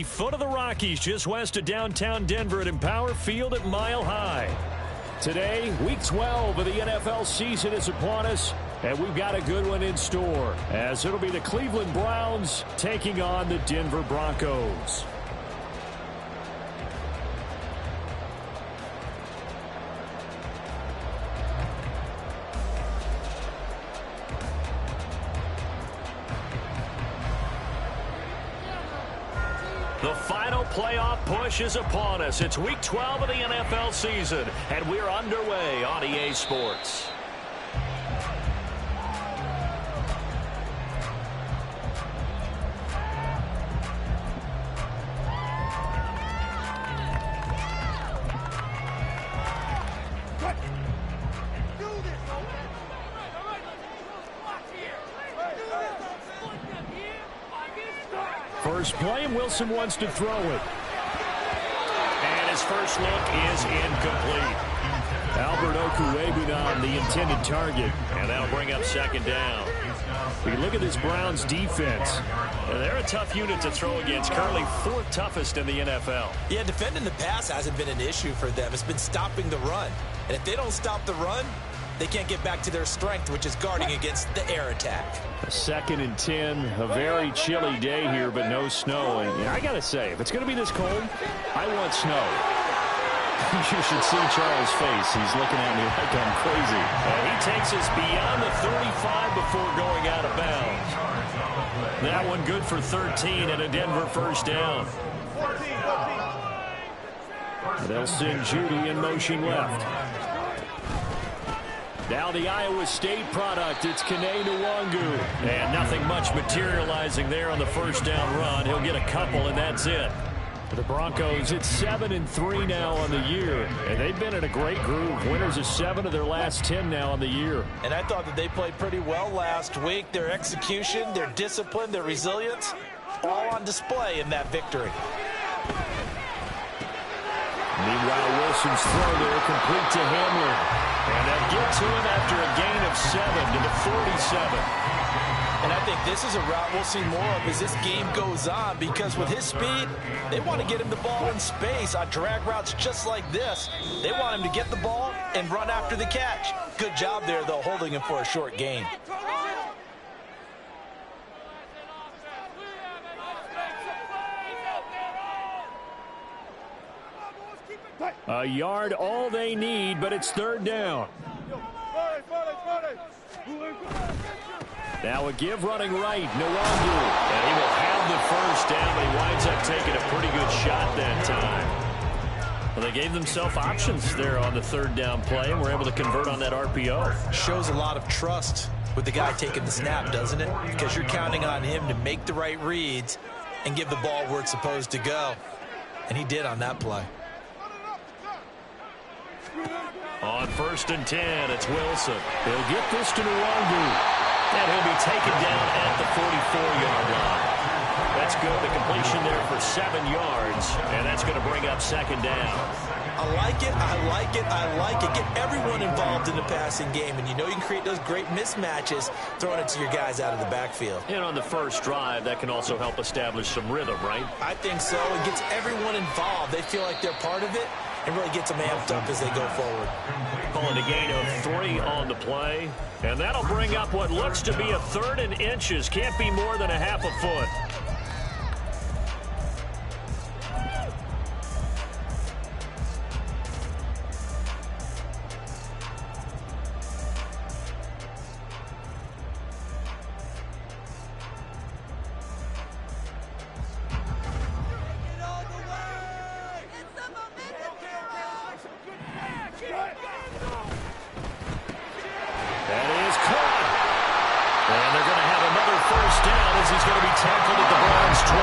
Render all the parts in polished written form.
Foot of the Rockies, just west of downtown Denver at Empower Field at Mile High. Today, Week 12 of the NFL season is upon us, and we've got a good one in store, as it'll be the Cleveland Browns taking on the Denver Broncos. The final playoff push is upon us. It's Week 12 of the NFL season, and we're underway on EA Sports. First play, and Wilson wants to throw it. And his first look is incomplete. Albert Okwuegbunam, the intended target, and that'll bring up second down. We look at this Browns defense. They're a tough unit to throw against, currently fourth toughest in the NFL. Yeah, defending the pass hasn't been an issue for them. It's been stopping the run. And if they don't stop the run, they can't get back to their strength, which is guarding against the air attack. A 2nd and 10, a very chilly day here, but no snow. And I got to say, if it's going to be this cold, I want snow. You should see Charles' face. He's looking at me like I'm crazy. And he takes us beyond the 35 before going out of bounds. That one good for 13 and a Denver first down. They'll send Judy in motion left. Now the Iowa State product, it's Kene Nwangu. And nothing much materializing there on the first down run. He'll get a couple, and that's it. For the Broncos, it's 7-3 now on the year. And they've been in a great groove. Winners of 7 of their last 10 now on the year. And I thought that they played pretty well last week. Their execution, their discipline, their resilience, all on display in that victory. Meanwhile, Wilson's throw there complete to Hamlin. And they'll get to him after a gain of 7 to the 47. And I think this is a route we'll see more of as this game goes on, because with his speed, they want to get him the ball in space on drag routes just like this. They want him to get the ball and run after the catch. Good job there, though, holding him for a short gain. A yard, all they need, but it's 3rd down. Now a give running right, Nwangu. And he will have the first down, but he winds up taking a pretty good shot that time. Well, they gave themselves options there on the 3rd down play, and were able to convert on that RPO. Shows a lot of trust with the guy taking the snap, doesn't it? Because you're counting on him to make the right reads and give the ball where it's supposed to go. And he did on that play. On 1st and 10, it's Wilson. He'll get this to Nwangu. And he'll be taken down at the 44-yard line. That's good. The completion there for 7 yards. And that's going to bring up second down. I like it. I like it. I like it. Get everyone involved in the passing game. And you know you can create those great mismatches throwing it to your guys out of the backfield. And on the first drive, that can also help establish some rhythm, right? I think so. It gets everyone involved. They feel like they're part of it. And really gets them amped up as they go forward. Calling a gain of 3 on the play. And that'll bring up what looks to be a 3rd and inches. Can't be more than a half a foot. He's going to be tackled at the Browns' 28.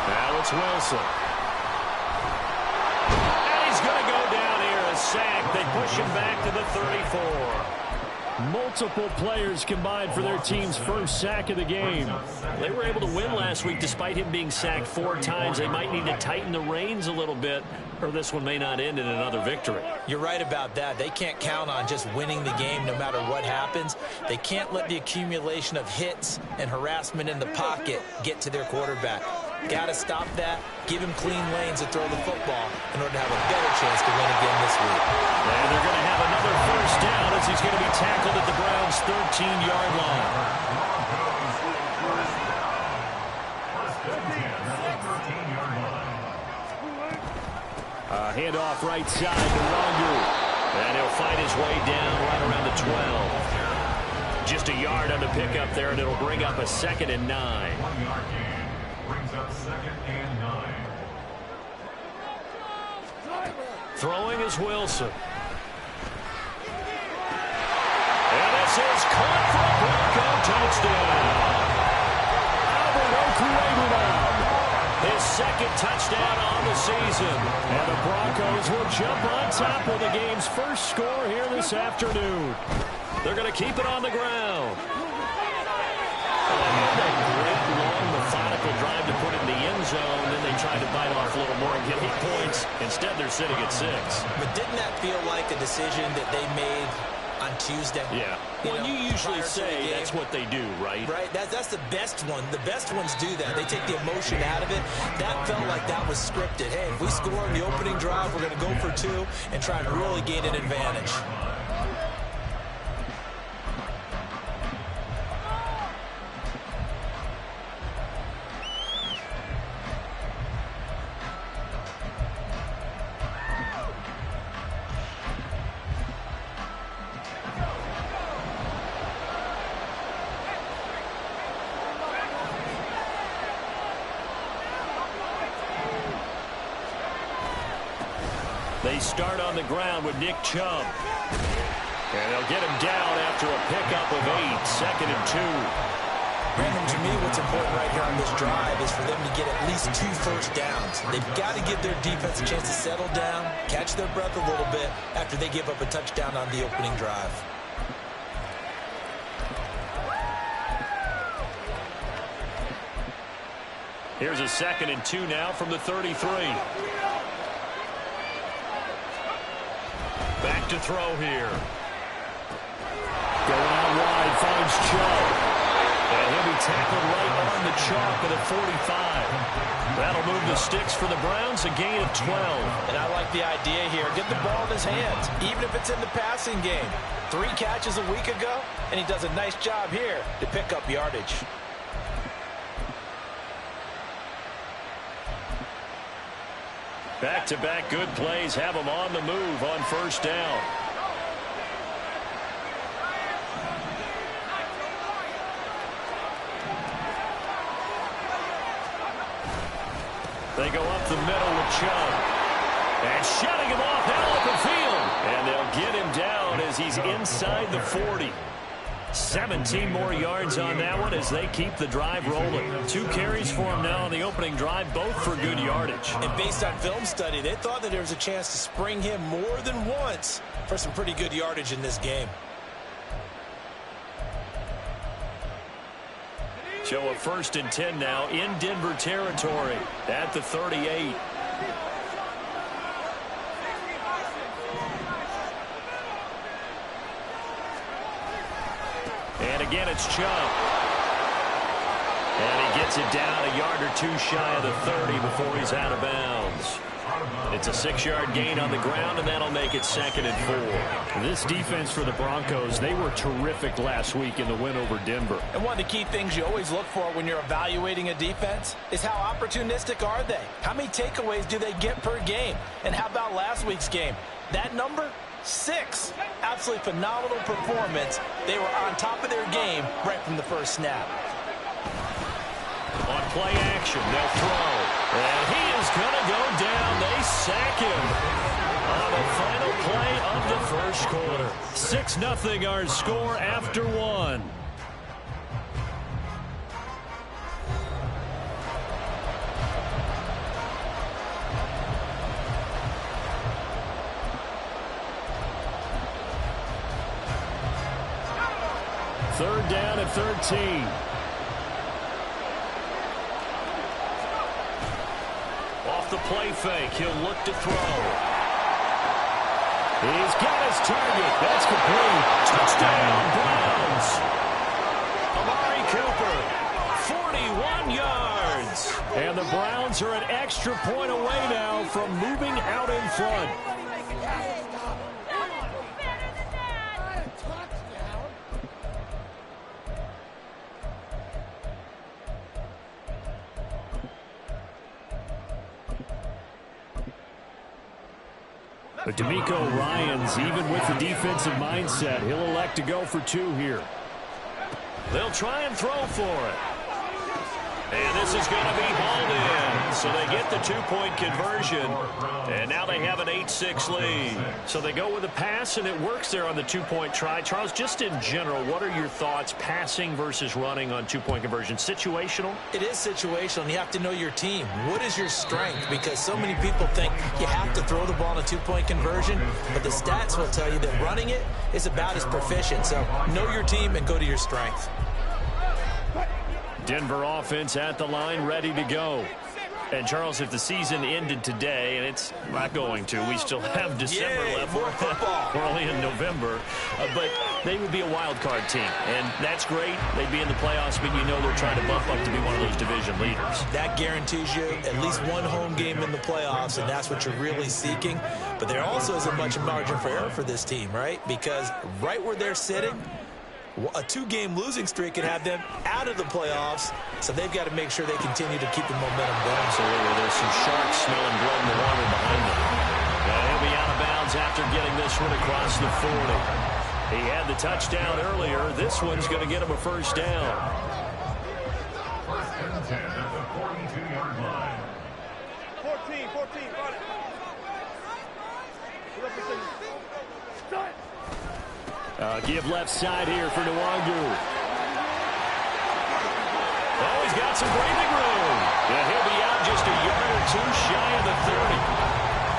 Now it's Wilson. And he's going to go down here, a sack. They push him back to the 34. Multiple players combined for their team's first sack of the game. They were able to win last week despite him being sacked 4 times. They might need to tighten the reins a little bit, or this one may not end in another victory. You're right about that. They can't count on just winning the game no matter what happens. They can't let the accumulation of hits and harassment in the pocket get to their quarterback. Got to stop that, give him clean lanes to throw the football in order to have a better chance to win again this week. And they're going to have another first down as he's going to be tackled at the Browns' 13-yard line. Handoff right side to Longer. And he'll fight his way down right around the 12. Just a yard on the pickup there, and it'll bring up a 2nd and 9. Brings up 2nd and 9. Throwing is Wilson. And this is caught for a Bronco touchdown. Albert Okwuegbunam, his 2nd touchdown on the season. And the Broncos will jump on top with the game's first score here this afternoon. They're going to keep it on the ground. Methodical drive to put it in the end zone, then they tried to bite off a little more and get 8 points. Instead, they're sitting at 6. But didn't that feel like a decision that they made on Tuesday? Yeah. Well, you usually say that's what they do, right? Right. That's the best one. The best ones do that. They take the emotion out of it. That felt like that was scripted. Hey, if we score on the opening drive, we're going to go for 2 and try and really gain an advantage. They start on the ground with Nick Chubb. And they'll get him down after a pickup of 8, 2nd and 2. Brandon, to me, what's important right here on this drive is for them to get at least 2 first downs. They've got to give their defense a chance to settle down, catch their breath a little bit after they give up a touchdown on the opening drive. Here's a 2nd and 2 now from the 33. Back to throw here. Going out wide, finds Chubb. And he'll be tackled right on the chalk at a 45. That'll move the sticks for the Browns, a gain of 12. And I like the idea here. Get the ball in his hands, even if it's in the passing game. 3 catches a week ago, and he does a nice job here to pick up yardage. Back-to-back good plays have them on the move on first down. They go up the middle with Chubb. And shutting him off now open field. And they'll get him down as he's inside the 40. 17 more yards on that one as they keep the drive rolling. 2 carries for him now on the opening drive, both for good yardage. And based on film study, they thought that there was a chance to spring him more than once for some pretty good yardage in this game. So a 1st and 10 now in Denver territory at the 38. And again, it's Chubb. And he gets it down a yard or 2 shy of the 30 before he's out of bounds. It's a 6-yard gain on the ground, and that'll make it 2nd and 4. This defense for the Broncos, they were terrific last week in the win over Denver. And one of the key things you always look for when you're evaluating a defense is how opportunistic are they? How many takeaways do they get per game? And how about last week's game? That number? 6. Absolutely phenomenal performance. They were on top of their game right from the first snap. On play action, they'll throw. And he is going to go down. They sack him on the final play of the first quarter. 6-0 our score after 1. third down at 13. Off the play fake, he'll look to throw. He's got his target. That's complete. Touchdown, Browns. Amari Cooper, 41 yards. And the Browns are an extra point away now from moving out in front. But D'Amico Ryans, even with the defensive mindset, he'll elect to go for 2 here. They'll try and throw for it. And this is going to be hauled in. So they get the 2-point conversion. And now they have an 8-6 lead. So they go with a pass, and it works there on the 2-point try. Charles, just in general, what are your thoughts passing versus running on 2-point conversion? Situational? It is situational, and you have to know your team. What is your strength? Because so many people think you have to throw the ball in a 2-point conversion, but the stats will tell you that running it is about as proficient. So know your team and go to your strength. Denver offense at the line, ready to go. And, Charles, if the season ended today, and it's not going to, we still have December left. We're only in November. But they would be a wild card team, and that's great. They'd be in the playoffs, but you know they're trying to bump up to be one of those division leaders. That guarantees you at least one home game in the playoffs, and that's what you're really seeking. But there also isn't much margin for error for this team, right? Because right where they're sitting, a 2-game losing streak could have them out of the playoffs, so they've got to make sure they continue to keep the momentum going. Absolutely. There's some sharks smelling blood in the water behind them. And he'll be out of bounds after getting this one across the 40. He had the touchdown earlier. This one's going to get him a first down. 10 at the 42-yard line. 14, run it. Give left side here for Nwangu. Oh, he's got some breathing room. Yeah, he'll be out just a yard or 2 shy of the 30.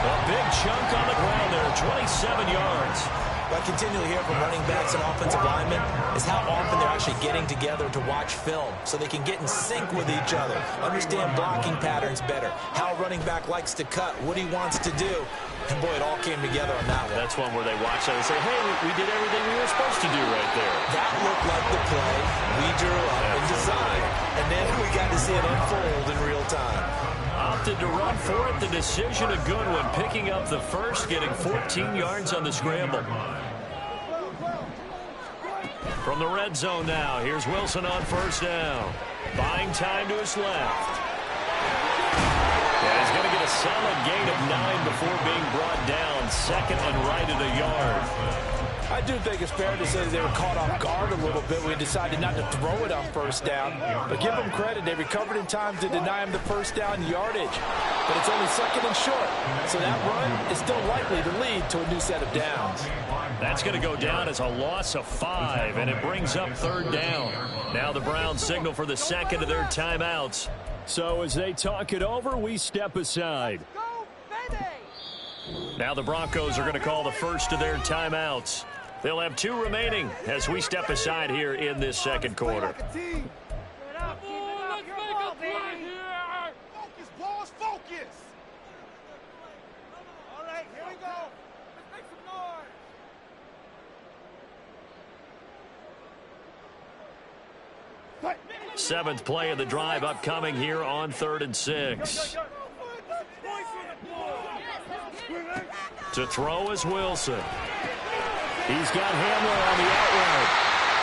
A big chunk on the ground there, 27 yards. What I continually hear from running backs and offensive linemen is how often they're actually getting together to watch film so they can get in sync with each other, understand blocking patterns better, how a running back likes to cut, what he wants to do. And, boy, it all came together on that one. That's one where they watch that and say, hey, we did everything we were supposed to do right there. That looked like the play we drew up and designed, and then we got to see it unfold in real time. Opted to run for it. The decision a good one. Picking up the first, getting 14 yards on the scramble. From the red zone now, here's Wilson on first down. Buying time to his left. Yeah, he's going to get a solid gain of 9 before being brought down. Second and right at a yard. I do think it's fair to say they were caught off guard a little bit when we decided not to throw it on first down. But give them credit. They recovered in time to deny him the first down yardage. But it's only second and short. So that run is still likely to lead to a new set of downs. That's going to go down as a loss of 5, and it brings up third down. Now the Browns signal for the second of their timeouts. So as they talk it over, we step aside. Now the Broncos are going to call the first of their timeouts. They'll have 2 remaining as we step aside here in this second quarter. Seventh play of the drive upcoming here on 3rd and 6. To throw is Wilson. He's got Hamler on the outright.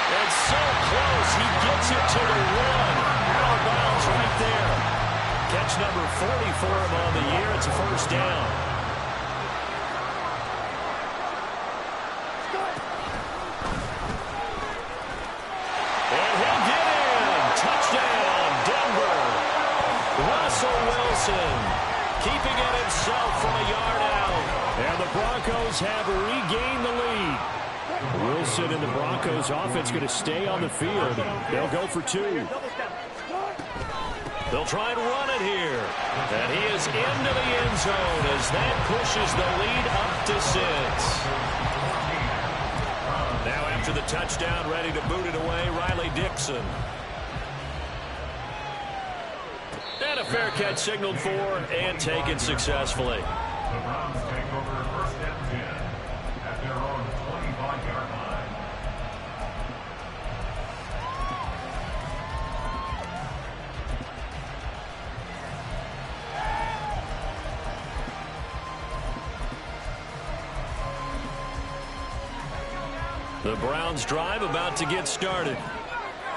And so close. He gets it to the 1. Out of bounds right there. Catch number 40 for him on the year. It's a first down. And he'll get in. Touchdown, Denver. Russell Wilson keeping it himself from a yard out. And the Broncos have regained the lead. Wilson and the Broncos offense going to stay on the field. They'll go for 2. They'll try and run it here. And he is into the end zone as that pushes the lead up to 6. Now after the touchdown, ready to boot it away, Riley Dixon. And a fair catch signaled for and taken successfully. The Browns take over first and 10 at their own 25-yard line. The Browns drive about to get started.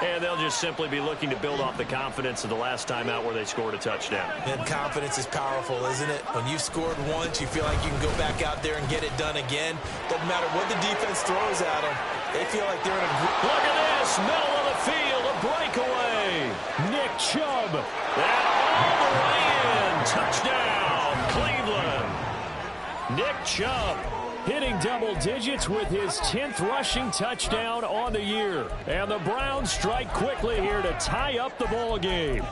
And they'll just simply be looking to build off the confidence of the last time out where they scored a touchdown. And confidence is powerful, isn't it? When you've scored once, you feel like you can go back out there and get it done again. Doesn't matter what the defense throws at them. They feel like they're in a group. Look at this, middle of the field, a breakaway. Nick Chubb. And all the way in. Touchdown, Cleveland. Nick Chubb hitting double digits with his 10th rushing touchdown on the year. And the Browns strike quickly here to tie up the ball game.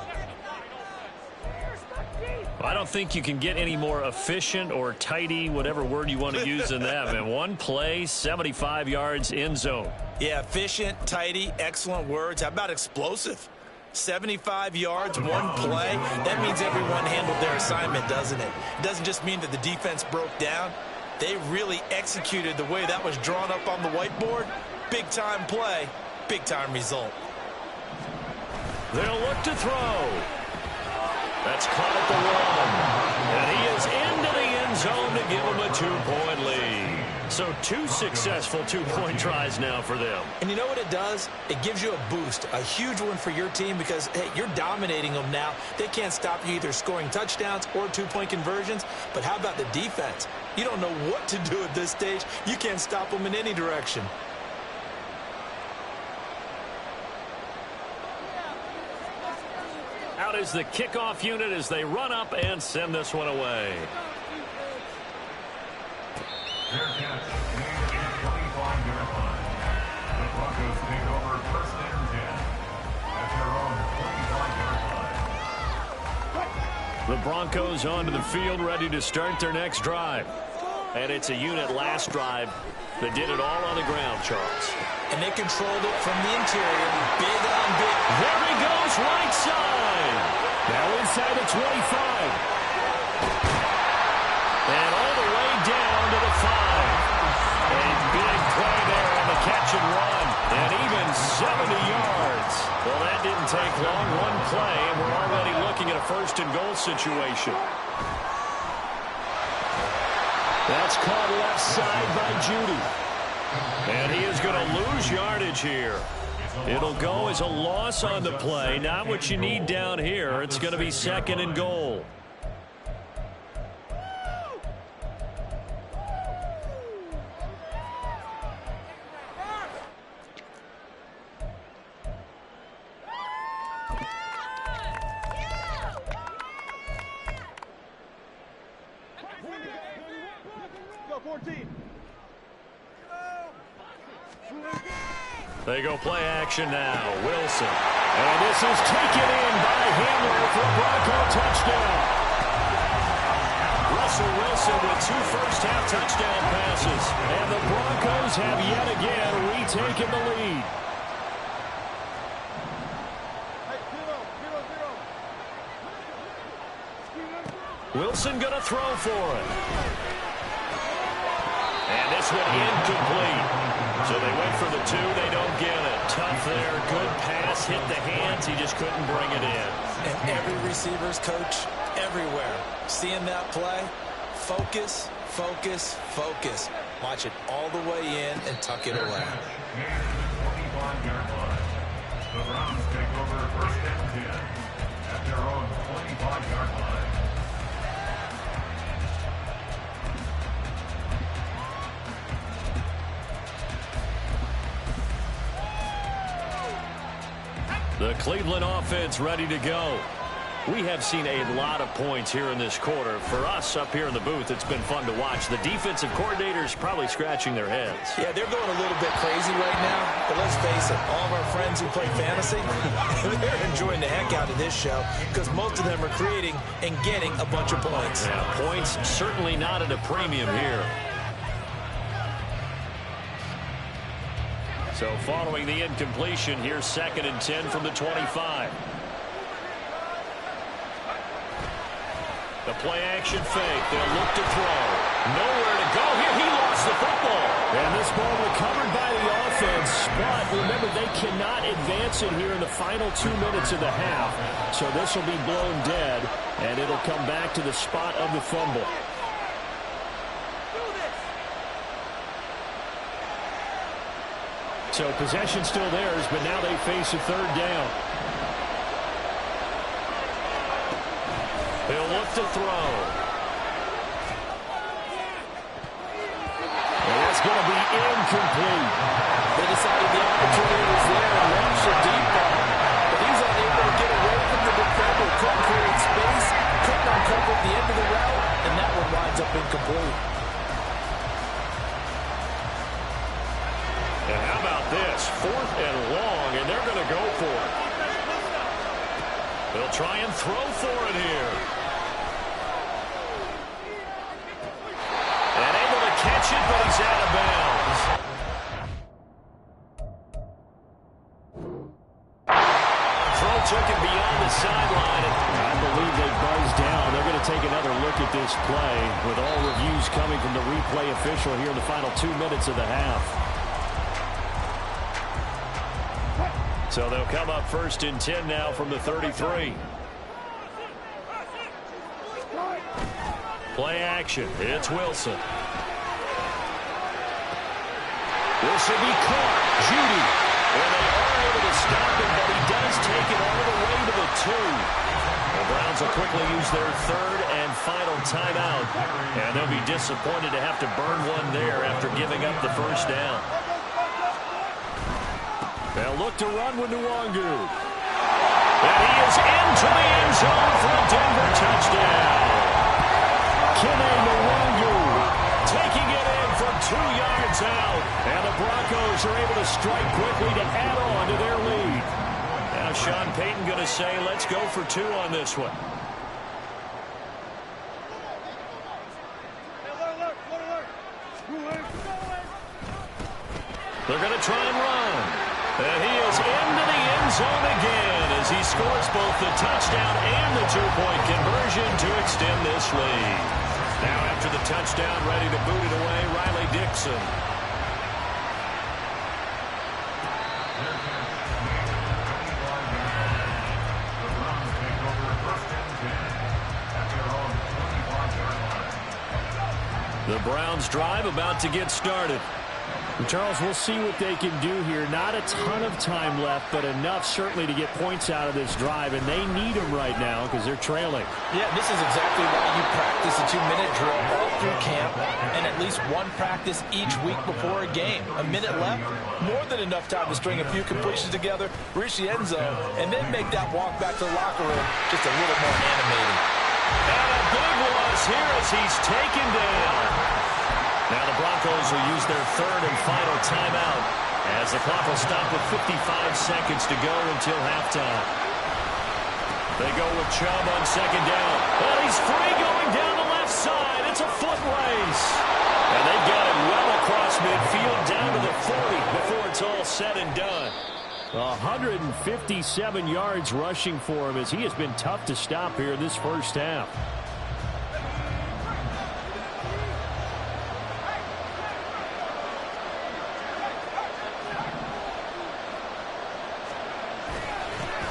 I don't think you can get any more efficient or tidy, whatever word you want to use in that. And one play, 75 yards in zone. Yeah, efficient, tidy, excellent words. How about explosive? 75 yards, one play. That means everyone handled their assignment, doesn't it? It doesn't just mean that the defense broke down. They really executed the way that was drawn up on the whiteboard. Big-time play, big-time result. They'll look to throw. That's caught at the 1. And he is into the end zone to give them a 2-point lead. So 2 successful 2-point tries now for them. And you know what it does? It gives you a boost, a huge one for your team because, hey, you're dominating them now. They can't stop you either scoring touchdowns or 2-point conversions. But how about the defense? You don't know what to do at this stage. You can't stop them in any direction. Out is the kickoff unit as they run up and send this one away. Fair catch made at the 25-yard line. The Broncos take over first and 10 at their own 25-yard line. The Broncos onto the field, ready to start their next drive. And it's a unit last drive that did it all on the ground, Charles. And they controlled it from the interior, big on big. There he goes, right side. Now inside the 25. And all the way down to the 5. A big play there on the catch and run. And even 70 yards. Well, that didn't take long. One play, and we're already looking at a first-and-goal situation. That's caught left side by Judy. And he is going to lose yardage here. It'll go as a loss on the play. Not what you need down here. It's going to be 2nd and goal. They go play action now. Wilson. And this is taken in by Hamler for a Bronco touchdown. Russell Wilson with 2 first-half touchdown passes. And the Broncos have yet again retaken the lead. Wilson going to throw for it. And this one incomplete. So they went for the 2. They don't get it. Tough there. Good pass. Hit the hands. He just couldn't bring it in. And every receiver's coach everywhere. Seeing that play, focus, focus, focus. Watch it all the way in and tuck it away. The Browns take over first and 10 at their own 25-yard line. The Cleveland offense ready to go. We have seen a lot of points here in this quarter. For us up here in the booth, it's been fun to watch. The defensive coordinators probably scratching their heads. Yeah, they're going a little bit crazy right now. But let's face it, all of our friends who play fantasy, they're enjoying the heck out of this show because most of them are creating and getting a bunch of points. Yeah, points certainly not at a premium here. So following the incompletion, here's 2nd and 10 from the 25. The play action fake. They'll look to throw. Nowhere to go here. He lost the football. And this ball recovered by the offense. But remember, they cannot advance it here in the final 2 minutes of the half. So this will be blown dead, and it'll come back to the spot of the fumble. So possession still theirs, but now they face a 3rd down. He'll look to throw. And that's going to be incomplete. They decided the opportunity was there and launched a deep ball. But he's unable to get away from the defender. Couldn't create space, couldn't uncover at the end of the route, and that one winds up incomplete. And how about this? 4th and long, and they're going to go for it. They'll try and throw for it here. And able to catch it, but he's out of bounds. Throw took it beyond the sideline. I believe they buzzed down. They're going to take another look at this play with all reviews coming from the replay official here in the final 2 minutes of the half. So they'll come up 1st and 10 now from the 33. Play action. It's Wilson. This will be caught. Judy. And they are able to stop him, but he does take it all the way to the 2. The Browns will quickly use their 3rd and final timeout. And they'll be disappointed to have to burn one there after giving up the 1st down. They'll look to run with Nwangu. And he is into the end zone for a Denver touchdown. Kene Nwangu Taking it in from 2 yards out. and the Broncos are able to strike quickly to add on to their lead. Now Sean Payton going to say, let's go for 2 on this one. They're going to try and run. And he is into the end zone again as he scores both the touchdown and the 2-point conversion to extend this lead. Now after the touchdown, ready to boot it away, Riley Dixon. The Browns take over 1st and 10 at their own 25-yard line. The Browns drive about to get started. Charles, we'll see what they can do here. Not a ton of time left, but enough certainly to get points out of this drive, and they need them right now because they're trailing. Yeah, this is exactly why you practice a 2-minute drill all through camp and at least one practice each week before a game. A minute left, more than enough time to string a few completions together, reach the end zone, and then make that walk back to the locker room just a little more animated. And a big loss here as he's taken down. Now the Broncos will use their 3rd and final timeout as the clock will stop with 55 seconds to go until halftime. They go with Chubb on 2nd down. And he's free going down the left side. It's a foot race. And they've got it well across midfield down to the 40 before it's all said and done. 157 yards rushing for him as he has been tough to stop here in this first half.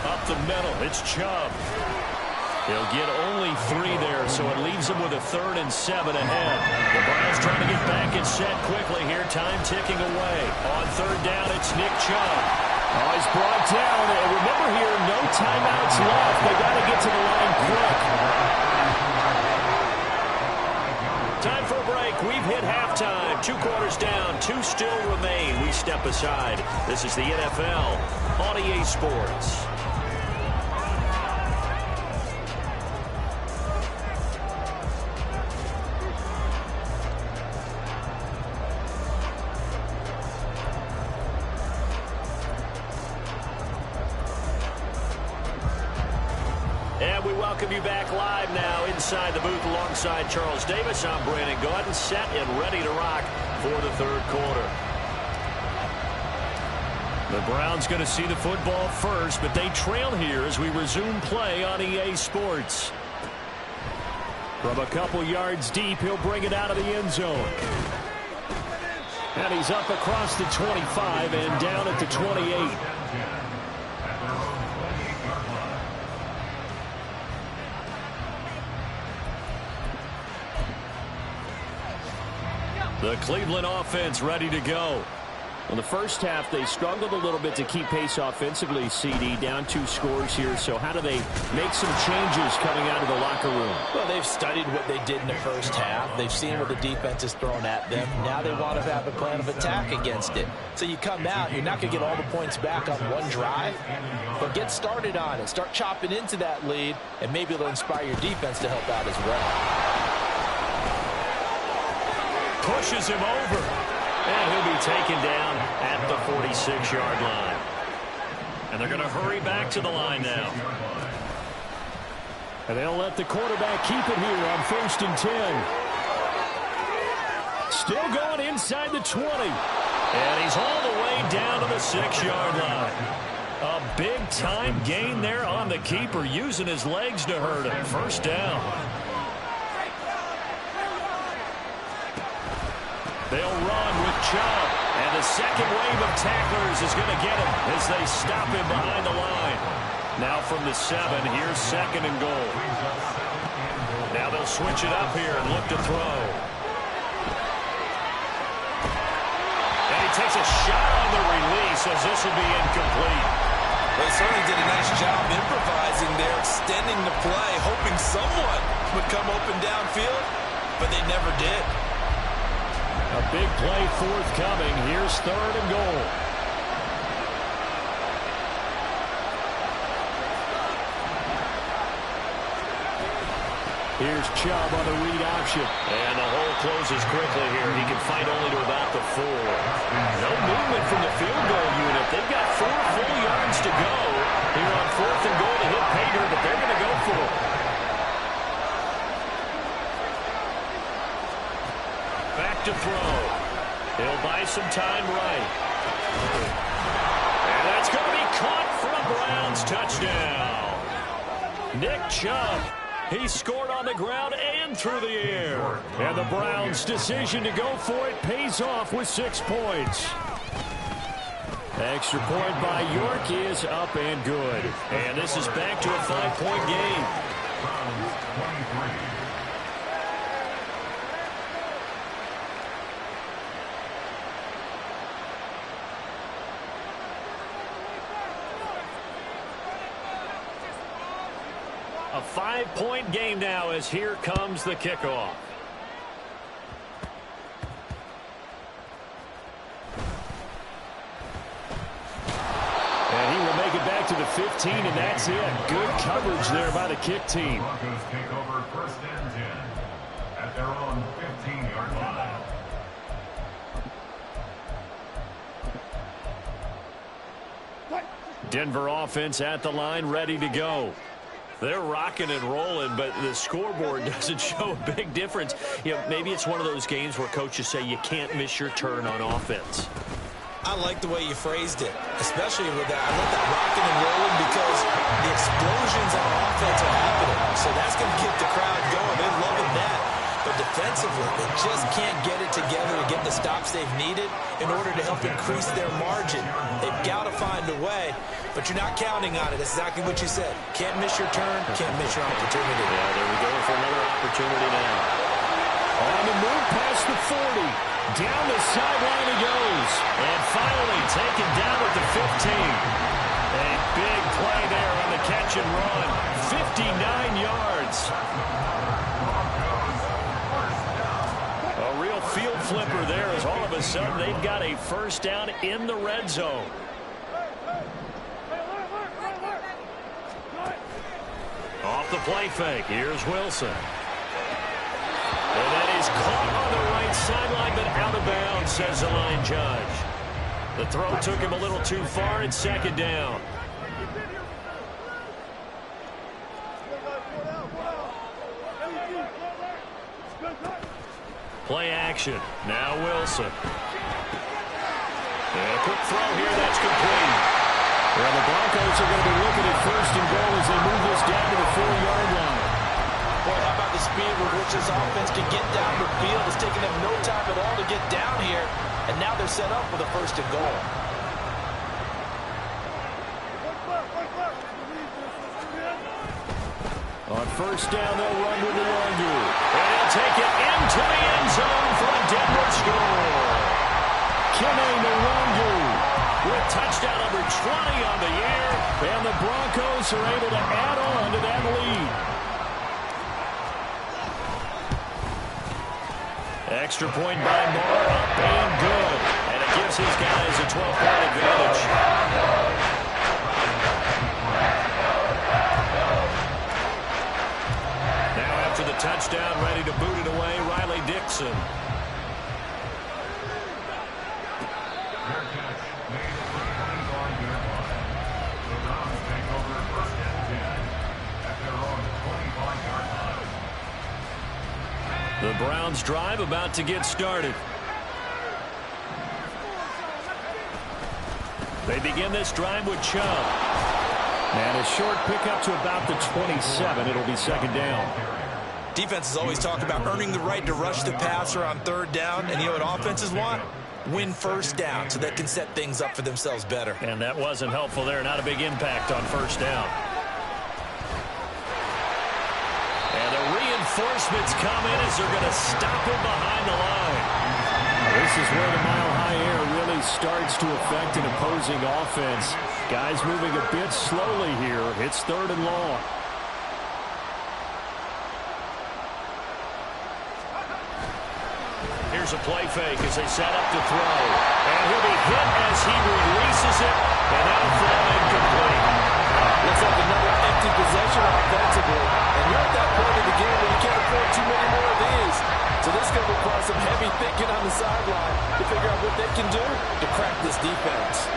Up the middle, it's Chubb. He'll get only 3 there, so it leaves him with a 3rd and 7 ahead. The Browns trying to get back and set quickly here, time ticking away. On 3rd down, it's Nick Chubb. Oh, he's brought down. And remember here, no timeouts left. They got to get to the line quick. Time for a break. We've hit halftime. 2 quarters down, 2 still remain. We step aside. This is the NFL on EA Sports. And we welcome you back live now inside the booth alongside Charles Davis. I'm Brandon Gordon, set and ready to rock for the 3rd quarter. The Browns going to see the football first, but they trail here as we resume play on EA Sports. From a couple yards deep, he'll bring it out of the end zone. And he's up across the 25 and down at the 28. The Cleveland offense ready to go. In the first half, they struggled a little bit to keep pace offensively, CD, down 2 scores here. So how do they make some changes coming out of the locker room? Well, they've studied what they did in the first half. They've seen what the defense has thrown at them. Now they want to have a plan of attack against it. So you come out, you're not going to get all the points back on one drive, but get started on it. Start chopping into that lead, and maybe it'll inspire your defense to help out as well. Pushes him over. And he'll be taken down at the 46-yard line. And they're going to hurry back to the line now. And they'll let the quarterback keep it here on 1st and 10. Still going inside the 20. And he's all the way down to the 6-yard line. A big-time gain there on the keeper, using his legs to hurt him. First down. They'll run with Chubb, and the second wave of tacklers is going to get him as they stop him behind the line. Now from the 7, here's 2nd and goal. Now they'll switch it up here and look to throw. And he takes a shot on the release as this will be incomplete. They certainly did a nice job improvising there, extending the play, hoping someone would come open downfield, but they never did. A big play forthcoming. Here's 3rd and goal. Here's Chubb on the read option. And the hole closes quickly here. He can fight only to about the 4. No movement from the field goal unit. They've got 4 full yards to go here on 4th and goal to hit Pater, but they're going to go for it. Back to throw. He'll buy some time right. And that's going to be caught for a Browns touchdown. Nick Chubb. He scored on the ground and through the air. And the Browns' decision to go for it pays off with 6 points. Extra point by York is up and good. And this is back to a 5-point game. A 5-point game now as here comes the kickoff. And he will make it back to the 15, and that's it. Good coverage there by the kick team. Broncos take over 1st and 10 at their own 15-yard line. Denver offense at the line, ready to go. They're rocking and rolling, but the scoreboard doesn't show a big difference. You know, maybe it's one of those games where coaches say you can't miss your turn on offense. I like the way you phrased it, especially with that. I love that rocking and rolling because the explosions on offense are happening. So that's going to keep the crowd going. They're loving that. But defensively, they just can't get it together to get the stops they've needed in order to help increase their margin. They've got to find a way, but you're not counting on it. That's exactly what you said. Can't miss your turn, can't miss your opportunity. Yeah, there we go for another opportunity now. On the move past the 40. Down the sideline he goes. And finally taken down at the 15. A big play there on the catch and run. 59 yards. A real field flipper there as all of a sudden they've got a first down in the red zone. Off the play fake. Here's Wilson. And that is caught on the right sideline, but out of bounds, says the line judge. The throw took him a little too far. It's 2nd down. Play action. Now Wilson. And a quick throw here, that's complete. Well, the Broncos are going to be looking at first and goal as they move this down to the 4-yard line. Boy, how about the speed with which this offense can get down the field? It's taking them no time at all to get down here. And now they're set up for the first and goal. On first down, they'll run with the Longu. And he'll take it into the end zone for a Denver score. Kene Nwangwu with touchdown number 20 on the year. And the Broncos are able to add on to that lead. Extra point by Moore, up and good. And it gives his guys a 12-point advantage. Now after the touchdown, ready to boot it away, Riley Dixon. Fair catch made at the 20-yard line. The Browns take over first and 10 at their own 25-yard line. The Browns drive about to get started. They begin this drive with Chubb. And a short pickup to about the 27. It'll be second down. Defenses always talk about earning the right to rush the passer on third down. And you know what offenses want? Win first down so they can set things up for themselves better. And that wasn't helpful there. Not a big impact on first down. And the reinforcements come in as they're going to stop him behind the line. This is where the mile-high air really starts to affect an opposing offense. Guys moving a bit slowly here. It's third and long. Here's a play fake as they set up to throw. And he'll be hit as he releases it. And that'll fall incomplete. Looks like another empty possession offensively. And you're at that point in the game where you can't afford too many more of these. So this is going to require some heavy thinking on the sideline to figure out what they can do to crack this defense.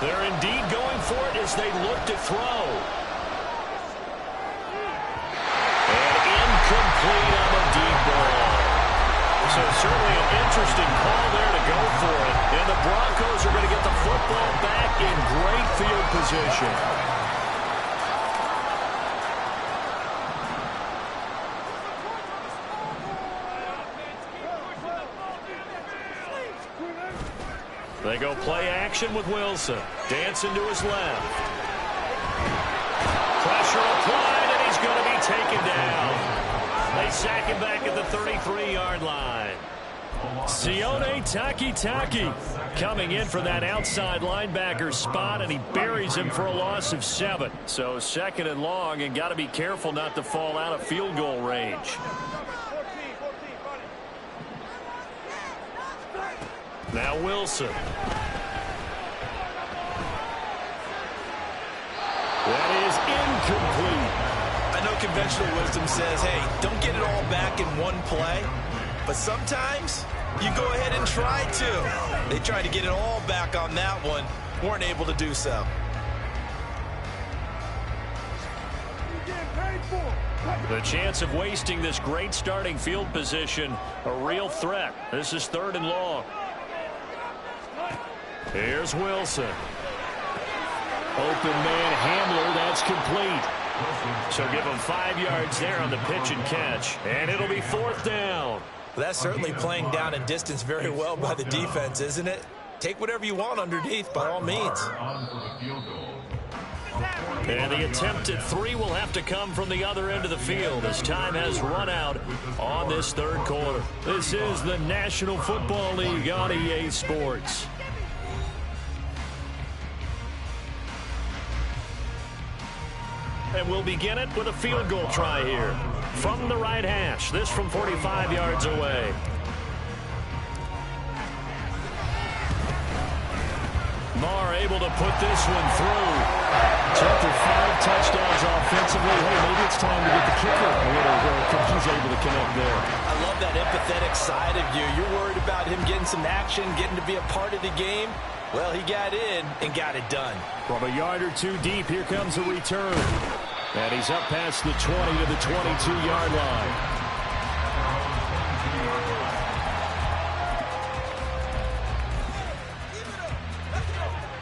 They're indeed going for it as they look to throw. And incomplete on the deep ball. So certainly an interesting call there to go for it. And the Broncos are going to get the football back in great field position. They go play action with Wilson. Dancing to his left. Pressure applied, and he's going to be taken down. They sack him back at the 33-yard line. Sione Takitaki coming in for that outside linebacker spot, and he buries him for a loss of 7. So second and long, and got to be careful not to fall out of field goal range. Now Wilson. That is incomplete. I know conventional wisdom says, hey, don't get it all back in one play. But sometimes you go ahead and try to. They tried to get it all back on that one. Weren't able to do so. The chance of wasting this great starting field position, a real threat. This is third and long. Here's Wilson. Open man Hamler, that's complete. So give him 5 yards there on the pitch and catch. And it'll be fourth down. That's certainly playing down and distance very well by the defense, isn't it? Take whatever you want underneath, by all means. And the attempt at 3 will have to come from the other end of the field as time has run out on this third quarter. This is the National Football League on EA Sports. And we'll begin it with a field goal try here. From the right hash. This from 45 yards away. Marr able to put this one through. After 5 touchdowns offensively, hey, maybe it's time to get the kicker a little work, and he's able to connect there. I love that empathetic side of you. You're worried about him getting some action, getting to be a part of the game. Well, he got in and got it done. From a yard or two deep, here comes a return. And he's up past the 20 to the 22-yard line.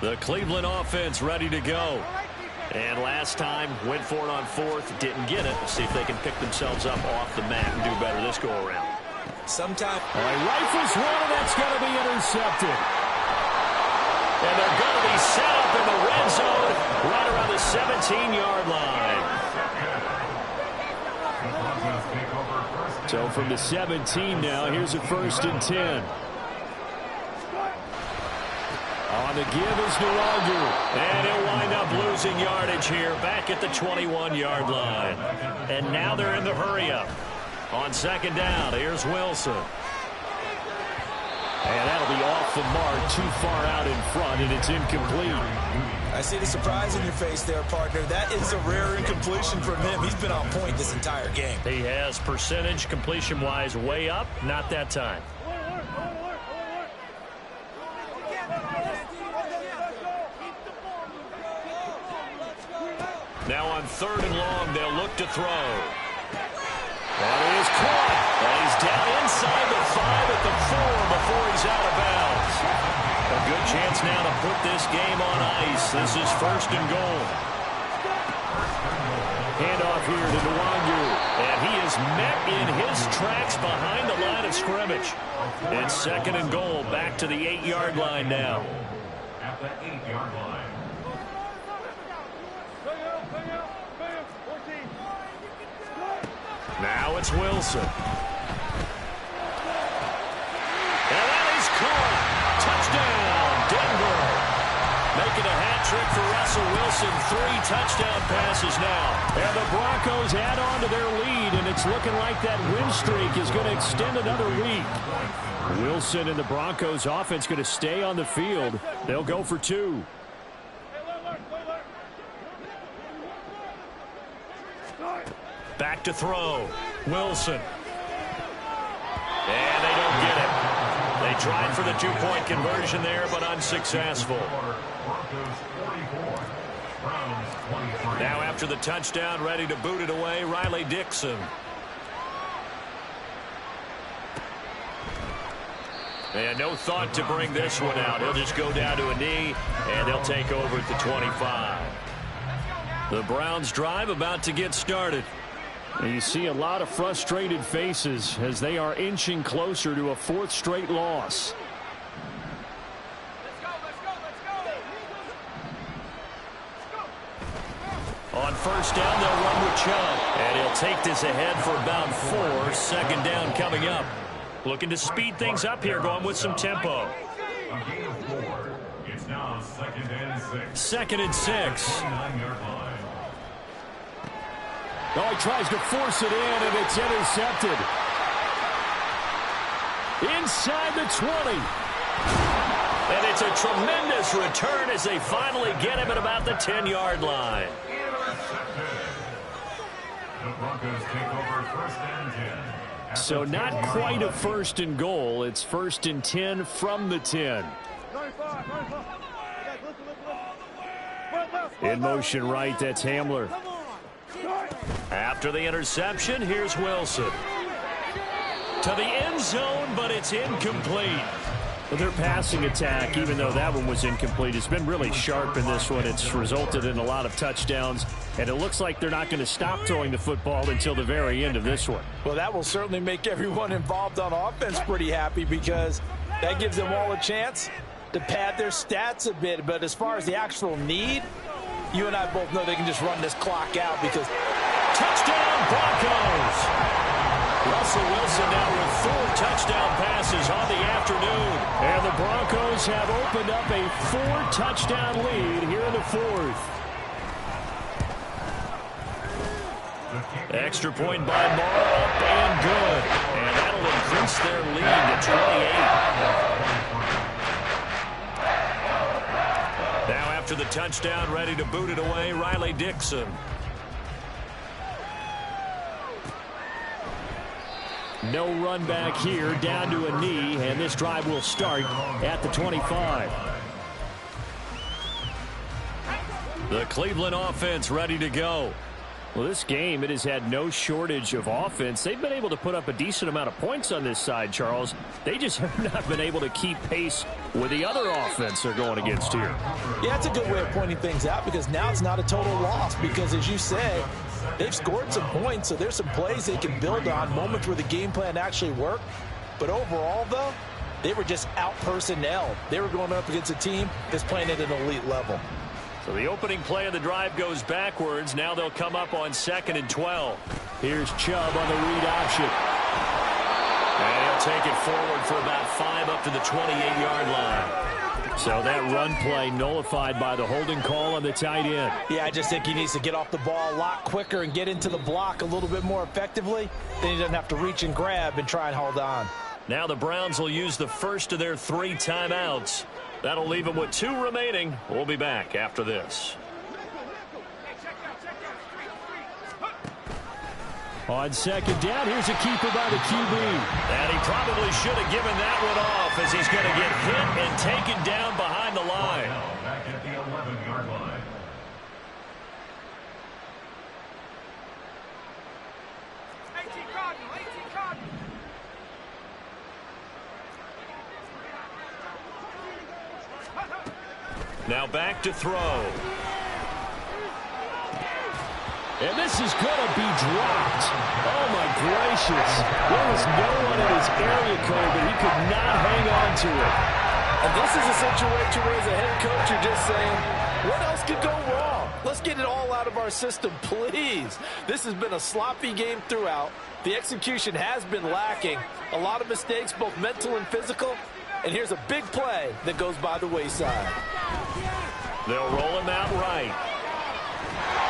The Cleveland offense ready to go. And last time, went for it on fourth, didn't get it. See if they can pick themselves up off the mat and do better this go-around. Sometime. All right, rifles one, and that's going to be intercepted. And they're going to be set up in the red zone right around the 17-yard line. So from the 17 now, here's a 1st and 10. On the give is Nwangu. And he'll wind up losing yardage here back at the 21-yard line. And now they're in the hurry-up. On 2nd down, here's Wilson. And that'll be off the mark, too far out in front, and it's incomplete. I see the surprise in your face there, partner. That is a rare incompletion from him. He's been on point this entire game. He has percentage completion-wise way up, not that time. Now on 3rd and long, they'll look to throw. And he is caught. And he's down inside the 5 at the 4 before he's out of bounds. A good chance now to put this game on ice. This is 1st and goal. Handoff here to Nwangu. And he is met in his tracks behind the line of scrimmage. It's 2nd and goal, back to the 8-yard line now. At the 8-yard line. Now it's Wilson. And that is caught. Touchdown, Denver. Making a hat trick for Russell Wilson. 3 touchdown passes now. And the Broncos add on to their lead, and it's looking like that win streak is going to extend another week. Wilson and the Broncos offense going to stay on the field. They'll go for 2. Back to throw. Wilson. And they don't get it. They tried for the 2-point conversion there, but unsuccessful. Now after the touchdown, ready to boot it away, Riley Dixon. And no thought to bring this one out. He'll just go down to a knee, and they'll take over at the 25. The Browns drive about to get started. And you see a lot of frustrated faces as they are inching closer to a 4th straight loss. On 1st down, they'll run with Chubb. And he'll take this ahead for about 4. 2nd down coming up. Looking to speed things up here, going with some tempo. A gain of 4. It's now 2nd and 6. 2nd and 6. 9-yard line. Oh, he tries to force it in, and it's intercepted. Inside the 20. And it's a tremendous return as they finally get him at about the 10-yard line. The Broncos take over 1st and 10. So not quite a 1st and goal. It's 1st and 10 from the 10. In motion right, that's Hamler. After the interception, here's Wilson. To the end zone, but it's incomplete. Well, their passing attack, even though that one was incomplete, has been really sharp in this one. It's resulted in a lot of touchdowns, and it looks like they're not going to stop throwing the football until the very end of this one. Well, that will certainly make everyone involved on offense pretty happy because that gives them all a chance to pad their stats a bit. But as far as the actual need, you and I both know they can just run this clock out because touchdown Broncos! Russell Wilson now with 4 touchdown passes on the afternoon. And the Broncos have opened up a 4-touchdown lead here in the 4th. Extra point by Morrow, up and good. And that'll increase their lead to 28. Now after the touchdown, ready to boot it away, Riley Dixon. No run back here, down to a knee, and this drive will start at the 25. The Cleveland offense ready to go. Well, this game, it has had no shortage of offense. They've been able to put up a decent amount of points on this side, Charles. They just have not been able to keep pace with the other offense they're going against here. Yeah, that's a good way of pointing things out because now it's not a total loss because, as you said, they've scored some points, so there's some plays they can build on, moments where the game plan actually worked. But overall, though, they were just out-personnel. They were going up against a team that's playing at an elite level. So the opening play of the drive goes backwards. Now they'll come up on 2nd and 12. Here's Chubb on the read option. And he'll take it forward for about 5 up to the 28-yard line. So that run play nullified by the holding call on the tight end. Yeah, I just think he needs to get off the ball a lot quicker and get into the block a little bit more effectively. Then he doesn't have to reach and grab and try and hold on. Now the Browns will use the first of their 3 timeouts. That'll leave them with 2 remaining. We'll be back after this. On 2nd down, here's a keeper by the QB. And he probably should have given that one off as he's going to get hit and taken down behind the line. Back at the 11-yard line. Now back to throw. And this is going to be dropped. Oh, my gracious. There was no one in his area code, but he could not hang on to it. And this is a situation where, as a head coach, you're just saying, what else could go wrong? Let's get it all out of our system, please. This has been a sloppy game throughout. The execution has been lacking. A lot of mistakes, both mental and physical. And here's a big play that goes by the wayside. They'll roll him out right.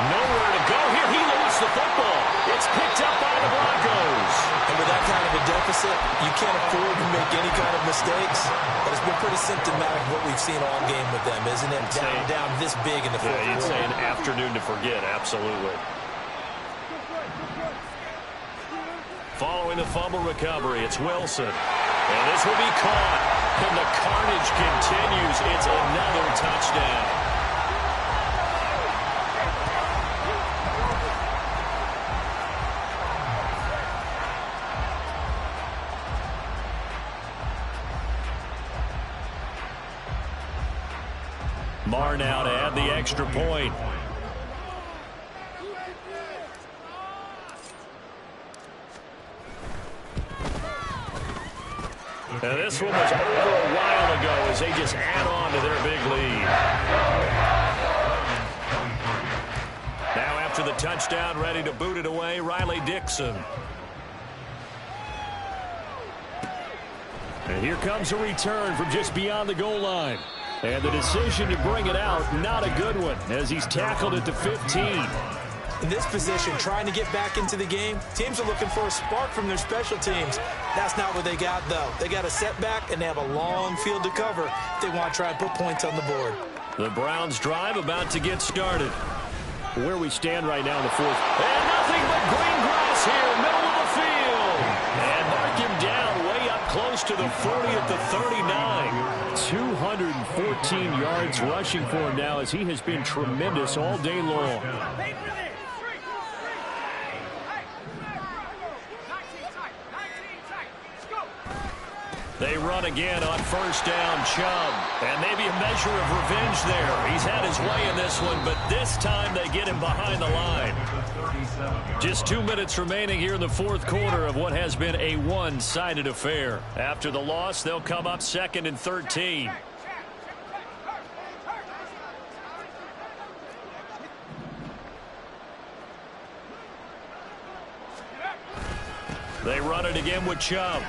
Nowhere to go here. He lost the football. It's picked up by the Broncos. And with that kind of a deficit, you can't afford to make any kind of mistakes. But it's been pretty symptomatic of what we've seen all game with them, isn't it? Down this big in the fourth quarter. You'd say an afternoon to forget. Absolutely. Following the fumble recovery, it's Wilson. And this will be caught. And the carnage continues. It's another touchdown. Marr now to add the extra point. And this one was over a while ago as they just add on to their big lead. Now after the touchdown, ready to boot it away, Riley Dixon. And here comes a return from just beyond the goal line. And the decision to bring it out, not a good one, as he's tackled at the 15. In this position, trying to get back into the game, teams are looking for a spark from their special teams. That's not what they got, though. They got a setback, and they have a long field to cover if they want to try and put points on the board. The Browns drive about to get started. Where we stand right now in the fourth. And nothing but green grass here, middle of the field. And mark him down way up close to the 40 at the 39. 214 yards rushing for him now as he has been tremendous all day long. They run again on first down, Chubb. And maybe a measure of revenge there. He's had his way in this one, but this time they get him behind the line. Just 2 minutes remaining here in the fourth quarter of what has been a one-sided affair. After the loss, they'll come up 2nd and 13. They run it again with Chubb.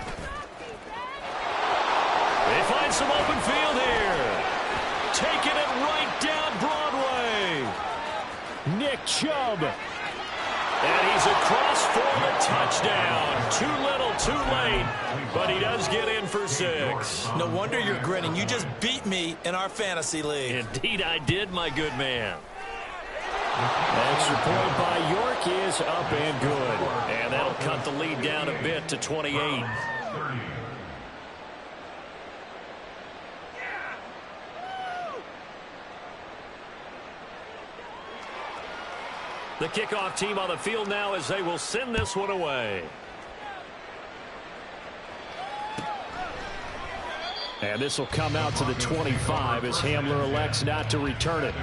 They find some open field here. Taking it right down Broadway. Nick Chubb. And he's across for the touchdown. Too little, too late. But he does get in for 6. No wonder you're grinning. You just beat me in our fantasy league. Indeed I did, my good man. Extra point by York is up and good. And that'll cut the lead down a bit to 28. The kickoff team on the field now as they will send this one away. And this will come out to the 25 as Hamler elects not to return it.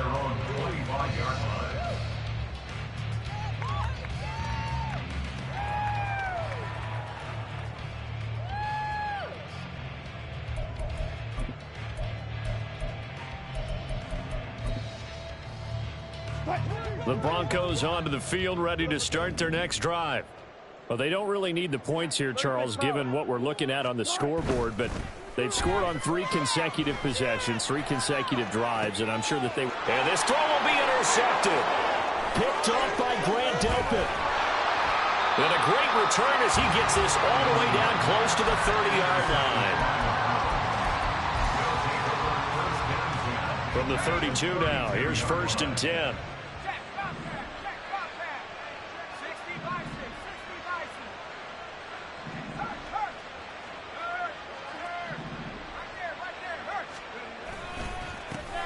The Broncos onto the field, ready to start their next drive. Well, they don't really need the points here, Charles, given what we're looking at on the scoreboard, but they've scored on 3 consecutive possessions, 3 consecutive drives, and I'm sure that they... And this throw will be intercepted. Picked off by Grant Delpit. And a great return as he gets this all the way down close to the 30-yard line. From the 32 now, here's 1st and 10.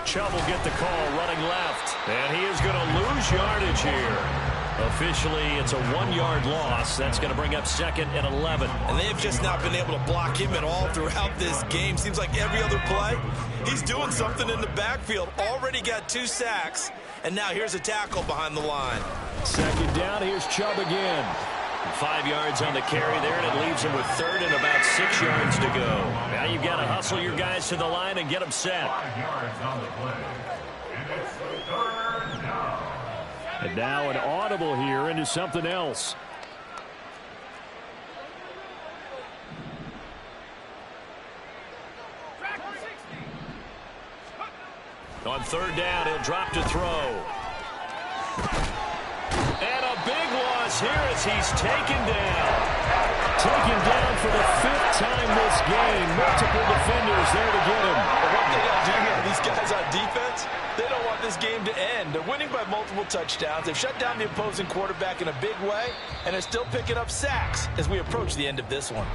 Chubb will get the call running left. And he is going to lose yardage here. Officially, it's a 1-yard loss. That's going to bring up 2nd and 11. And they've just not been able to block him at all throughout this game. Seems like every other play, he's doing something in the backfield. Already got 2 sacks. And now here's a tackle behind the line. 2nd down, here's Chubb again. 5 yards on the carry there, and it leaves him with 3rd and about 6 yards to go. Now you've got to hustle your guys to the line and get them set. 5 yards on the play. And it's 3rd down. And now an audible here into something else. On 3rd down, he'll drop to throw. And a big loss here as he's taken down. Taken down for the 5th time this game. Multiple defenders there to get him. What they got to do here, these guys on defense, they don't want this game to end. They're winning by multiple touchdowns. They've shut down the opposing quarterback in a big way, and they're still picking up sacks as we approach the end of this one.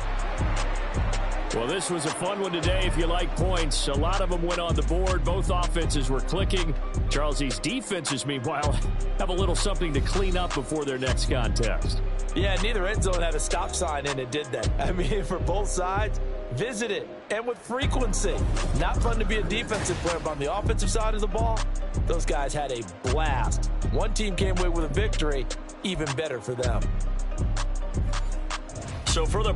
Well, this was a fun one today if you like points. A lot of them went on the board. Both offenses were clicking. Charles, these defenses, meanwhile, have a little something to clean up before their next contest. Yeah, neither end zone had a stop sign in it, did they? I mean, for both sides, visit it, and with frequency. Not fun to be a defensive player, but on the offensive side of the ball, those guys had a blast. One team came away with a victory, even better for them. So for the